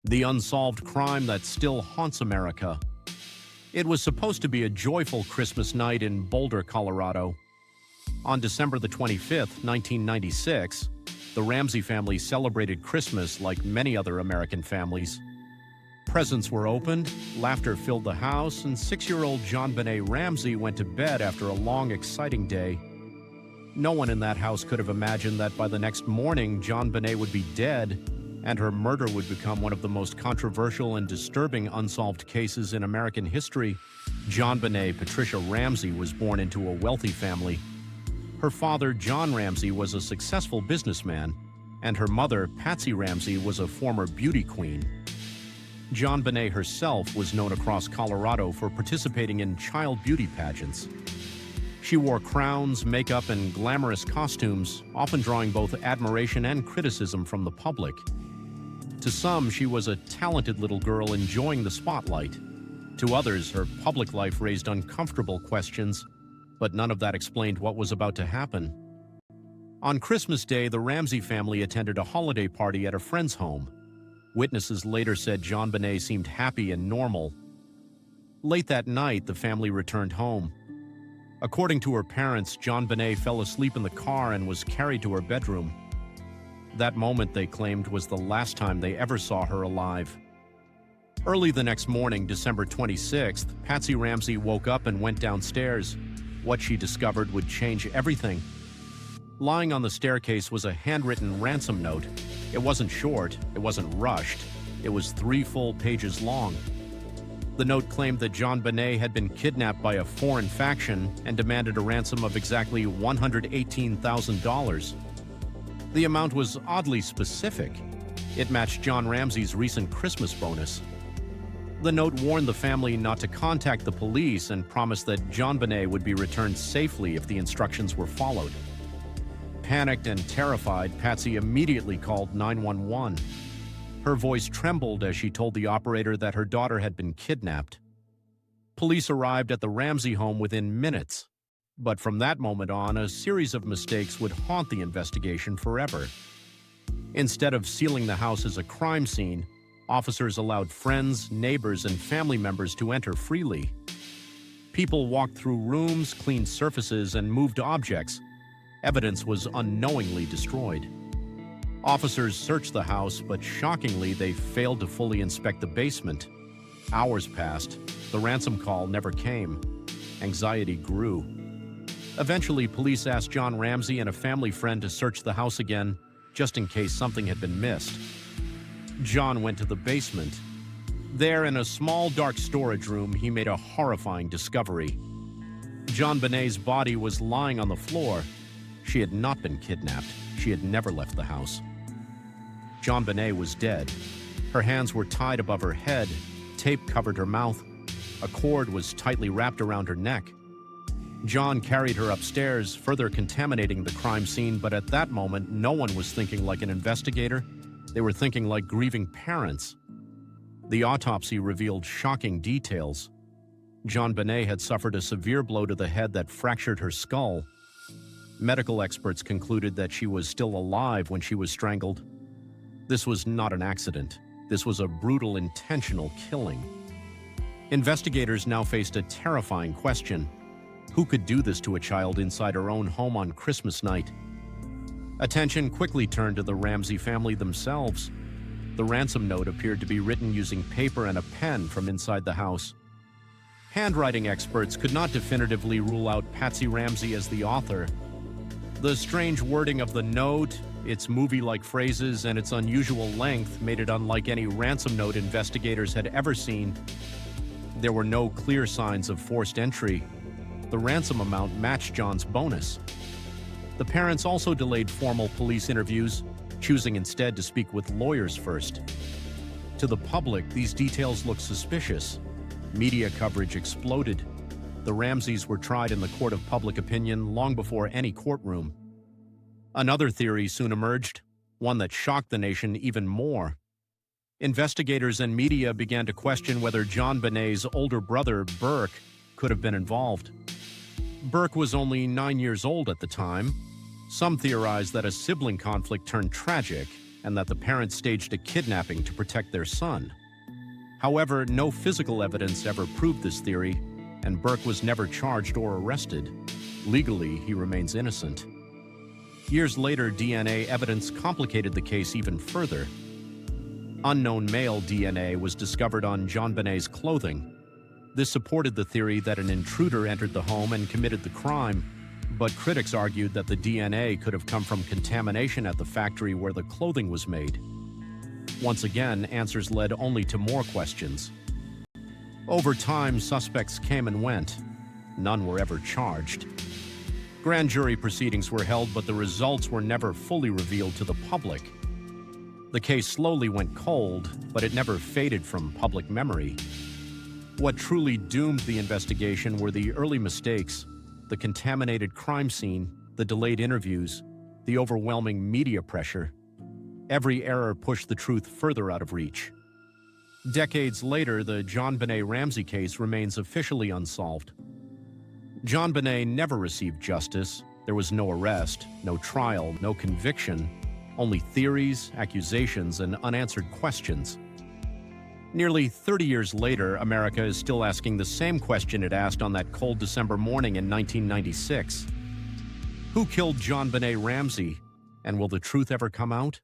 the unsolved crime that still haunts America. It was supposed to be a joyful Christmas night in Boulder, Colorado. On December the 25th, 1996, the Ramsey family celebrated Christmas like many other American families. Presents were opened, laughter filled the house, and 6-year-old JonBenét Ramsey went to bed after a long, exciting day. No one in that house could have imagined that by the next morning, JonBenét would be dead, and her murder would become one of the most controversial and disturbing unsolved cases in American history. JonBenét Patricia Ramsey was born into a wealthy family. Her father, John Ramsey, was a successful businessman, and her mother, Patsy Ramsey, was a former beauty queen. JonBenét herself was known across Colorado for participating in child beauty pageants. She wore crowns, makeup, and glamorous costumes, often drawing both admiration and criticism from the public. To some, she was a talented little girl enjoying the spotlight. To others, her public life raised uncomfortable questions, but none of that explained what was about to happen. On Christmas Day, the Ramsey family attended a holiday party at a friend's home. Witnesses later said JonBenét seemed happy and normal. Late that night, the family returned home. According to her parents, JonBenét fell asleep in the car and was carried to her bedroom. That moment, they claimed, was the last time they ever saw her alive. Early the next morning, December 26th, Patsy Ramsey woke up and went downstairs. What she discovered would change everything. Lying on the staircase was a handwritten ransom note. It wasn't short, it wasn't rushed. It was 3 full pages long. The note claimed that JonBenét had been kidnapped by a foreign faction and demanded a ransom of exactly $118,000. The amount was oddly specific. It matched John Ramsey's recent Christmas bonus. The note warned the family not to contact the police and promised that JonBenét would be returned safely if the instructions were followed. Panicked and terrified, Patsy immediately called 911. Her voice trembled as she told the operator that her daughter had been kidnapped. Police arrived at the Ramsey home within minutes, but from that moment on, a series of mistakes would haunt the investigation forever. Instead of sealing the house as a crime scene, officers allowed friends, neighbors, and family members to enter freely. People walked through rooms, cleaned surfaces, and moved objects. Evidence was unknowingly destroyed. Officers searched the house, but shockingly, they failed to fully inspect the basement. Hours passed. The ransom call never came. Anxiety grew. Eventually, police asked John Ramsey and a family friend to search the house again, just in case something had been missed. John went to the basement. There, in a small, dark storage room, he made a horrifying discovery. JonBenét's body was lying on the floor. She had not been kidnapped. She had never left the house. JonBenét was dead. Her hands were tied above her head. Tape covered her mouth. A cord was tightly wrapped around her neck. John carried her upstairs, further contaminating the crime scene, but at that moment, no one was thinking like an investigator. They were thinking like grieving parents. The autopsy revealed shocking details. JonBenét had suffered a severe blow to the head that fractured her skull. Medical experts concluded that she was still alive when she was strangled. This was not an accident. This was a brutal, intentional killing. Investigators now faced a terrifying question. Who could do this to a child inside her own home on Christmas night? Attention quickly turned to the Ramsey family themselves. The ransom note appeared to be written using paper and a pen from inside the house. Handwriting experts could not definitively rule out Patsy Ramsey as the author. The strange wording of the note, its movie-like phrases, and its unusual length made it unlike any ransom note investigators had ever seen. There were no clear signs of forced entry. The ransom amount matched John's bonus. The parents also delayed formal police interviews, choosing instead to speak with lawyers first. To the public, these details looked suspicious. Media coverage exploded. The Ramseys were tried in the court of public opinion long before any courtroom. Another theory soon emerged, one that shocked the nation even more. Investigators and media began to question whether JonBenét's older brother, Burke, could have been involved. Burke was only 9 years old at the time. Some theorized that a sibling conflict turned tragic, and that the parents staged a kidnapping to protect their son. However, no physical evidence ever proved this theory, and Burke was never charged or arrested. Legally, he remains innocent. Years later, DNA evidence complicated the case even further. Unknown male DNA was discovered on JonBenét's clothing. This supported the theory that an intruder entered the home and committed the crime, but critics argued that the DNA could have come from contamination at the factory where the clothing was made. Once again, answers led only to more questions. Over time, suspects came and went. None were ever charged. Grand jury proceedings were held, but the results were never fully revealed to the public. The case slowly went cold, but it never faded from public memory. What truly doomed the investigation were the early mistakes, the contaminated crime scene, the delayed interviews, the overwhelming media pressure. Every error pushed the truth further out of reach. Decades later, the JonBenét Ramsey case remains officially unsolved. JonBenét never received justice. There was no arrest, no trial, no conviction, only theories, accusations, and unanswered questions. Nearly 30 years later, America is still asking the same question it asked on that cold December morning in 1996. Who killed JonBenét Ramsey, and will the truth ever come out?